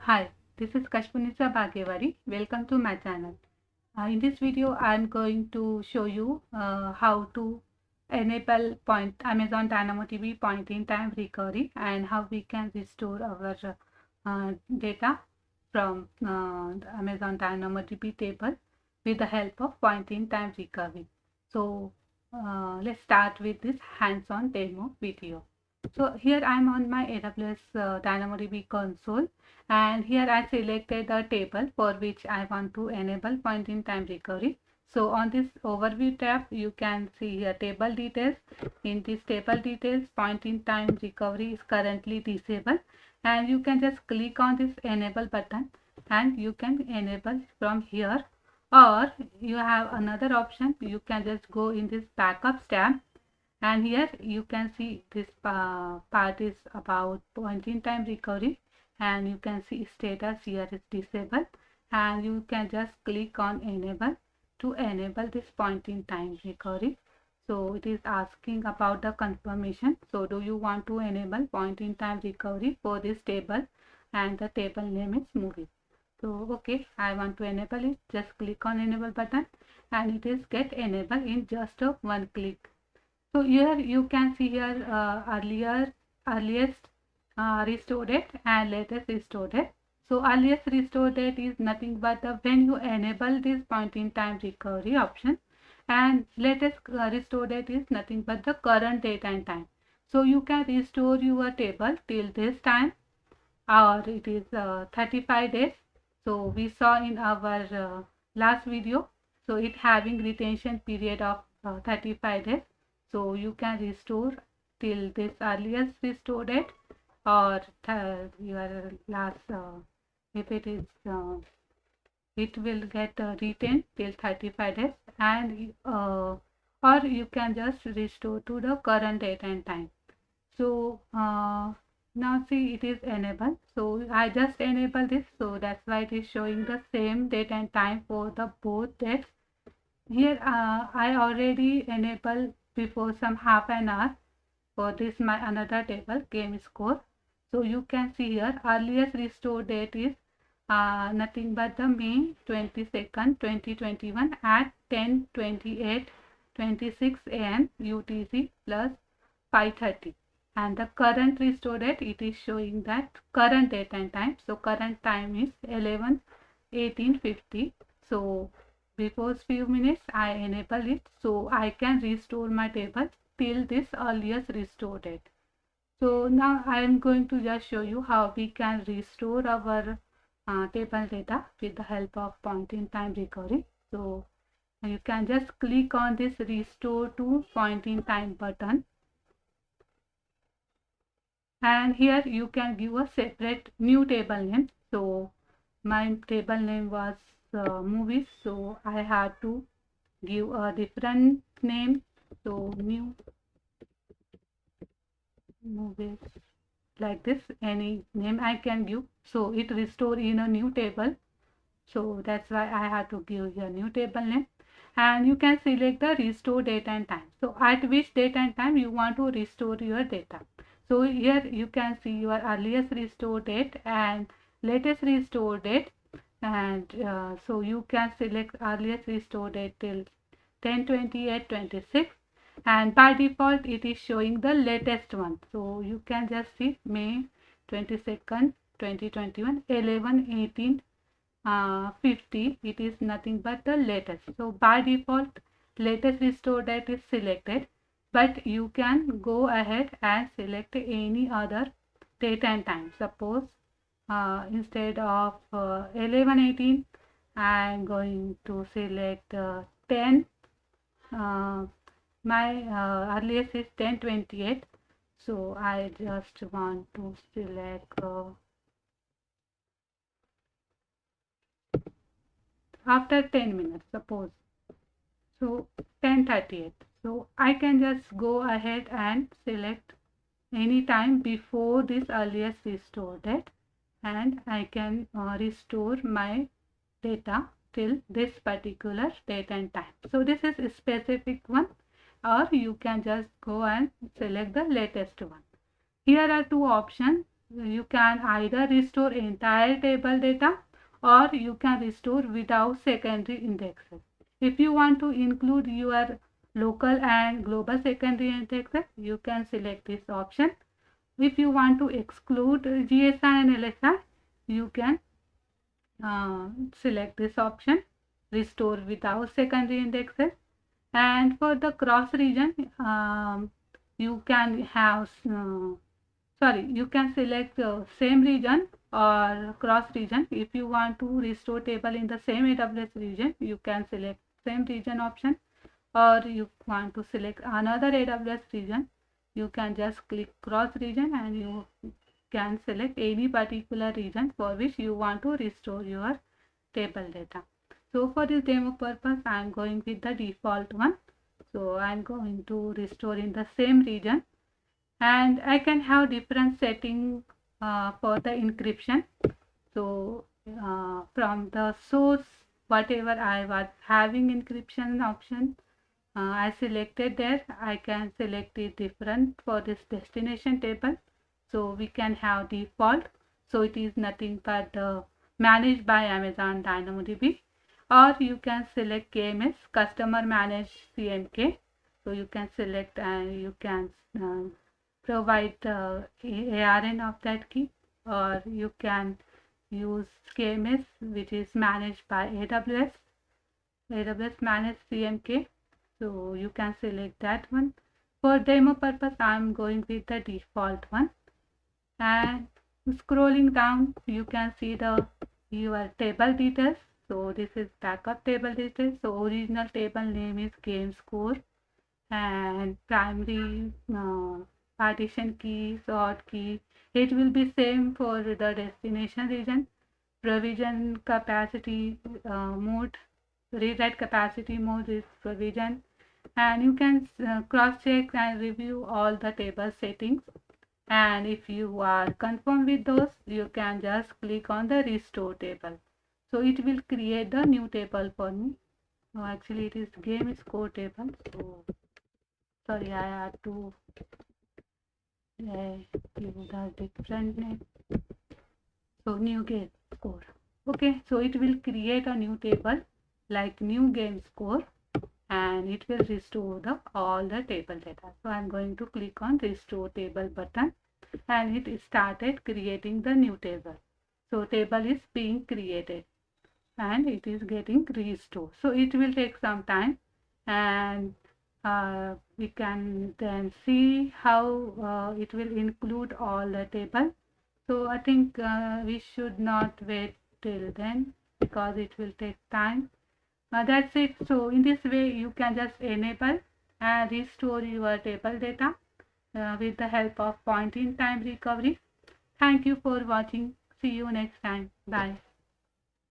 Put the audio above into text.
Hi, this is Kashpunitsa Bhagewari. Welcome to my channel. In this video, I am going to show you how to enable Amazon DynamoDB point-in-time recovery and how we can restore our data from the Amazon DynamoDB table with the help of point-in-time recovery. So let's start with this hands-on demo video. So here I am on my AWS DynamoDB console, and here I selected a table for which I want to enable point-in-time recovery. So on this overview tab, you can see here table details. In this table details, point-in-time recovery is currently disabled, and you can just click on this enable button and you can enable from here, or you have another option. You can just go in this backups tab, and here you can see this part is about point-in-time recovery, and you can see status here is disabled, and you can just click on enable to enable this point-in-time recovery. So it is asking about the confirmation. So do you want to enable point-in-time recovery for this table, and the table name is movie. So okay, I want to enable it. Just click on enable button and it is get enabled in just a one click. So here you can see here earliest restore date and latest restore date. So earliest restore date is nothing but when you enable this point-in-time recovery option, and latest restore date is nothing but the current date and time. So you can restore your table till this time, or it is 35 days. So we saw in our last video, so it having retention period of 35 days. So you can restore till this earliest restore date, or your last if it is it will get retained till 35 days, and or you can just restore to the current date and time. So now see it is enabled. So I just enable this, so that's why it is showing the same date and time for the both dates. Here I already enabled before some half an hour for this my another table game score. So you can see here earliest restore date is nothing but the May 22nd 2021 at 10:28:26 am UTC plus 5:30, and the current restore date, it is showing that current date and time. So current time is 11:18:50. So before few minutes I enable it, so I can restore my table till this earliest restore date. So now I am going to just show you how we can restore our table data with the help of point-in-time recovery. So you can just click on this restore to point-in-time button, and here you can give a separate new table name. So my table name was movies, so I had to give a different name. So new movies, like this, any name I can give, so it restore in a new table. So that's why I had to give a new table name, and you can select the restore date and time. So at which date and time you want to restore your data. So here you can see your earliest restore date and latest restore date, and so you can select earliest restore date till 10:28:26, and by default it is showing the latest one. So you can just see May 22nd 2021 11:18:50. It is nothing but the latest. So by default latest restore date is selected, but you can go ahead and select any other date and time. Suppose instead of 11:18 I am going to select 10. My earliest is 10:28, so I just want to select after 10 minutes, suppose, so 10:38. So I can just go ahead and select any time before this earliest restore date, and I can restore my data till this particular date and time. So this is a specific one, or you can just go and select the latest one. Here are two options. you can either restore entire table data or you can restore without secondary indexes. If you want to include your local and global secondary indexes, you can select this option. If you want to exclude GSI and LSI, you can select this option, restore without secondary indexes. And for the cross region, you can have you can select same region or cross region. If you want to restore table in the same AWS region, you can select same region option, or you want to select another AWS region, you can just click cross region and you can select any particular region for which you want to restore your table data. So for this demo purpose, I am going with the default one. So I am going to restore in the same region, and I can have different setting for the encryption. So from the source, whatever I was having encryption option, I selected there. I can select it different for this destination table. So we can have default. So it is nothing but managed by Amazon DynamoDB, or you can select KMS, customer managed CMK. So you can select and you can provide the ARN of that key, or you can use KMS, which is managed by AWS managed CMK. So you can select that one. For demo purpose, I'm going with the default one. And scrolling down, you can see your table details. So this is backup table details. So original table name is game score, and primary partition key, sort key, it will be same for the destination region. Provision capacity mode, read-write capacity mode is provision, and you can cross-check and review all the table settings. And if you are confirmed with those, you can just click on the restore table. So it will create the new table for me. Oh, actually it is game score table. So sorry, I had to give the different name. So new game score. Okay, so it will create a new table like new game score, and it will restore all the table data. So I'm going to click on restore table button, and it started creating the new table. So table is being created and it is getting restored. So it will take some time, and we can then see how it will include all the table. So I think we should not wait till then because it will take time. That's it. So in this way you can just enable and restore your table data with the help of point in time recovery. Thank you for watching. See you next time. Bye.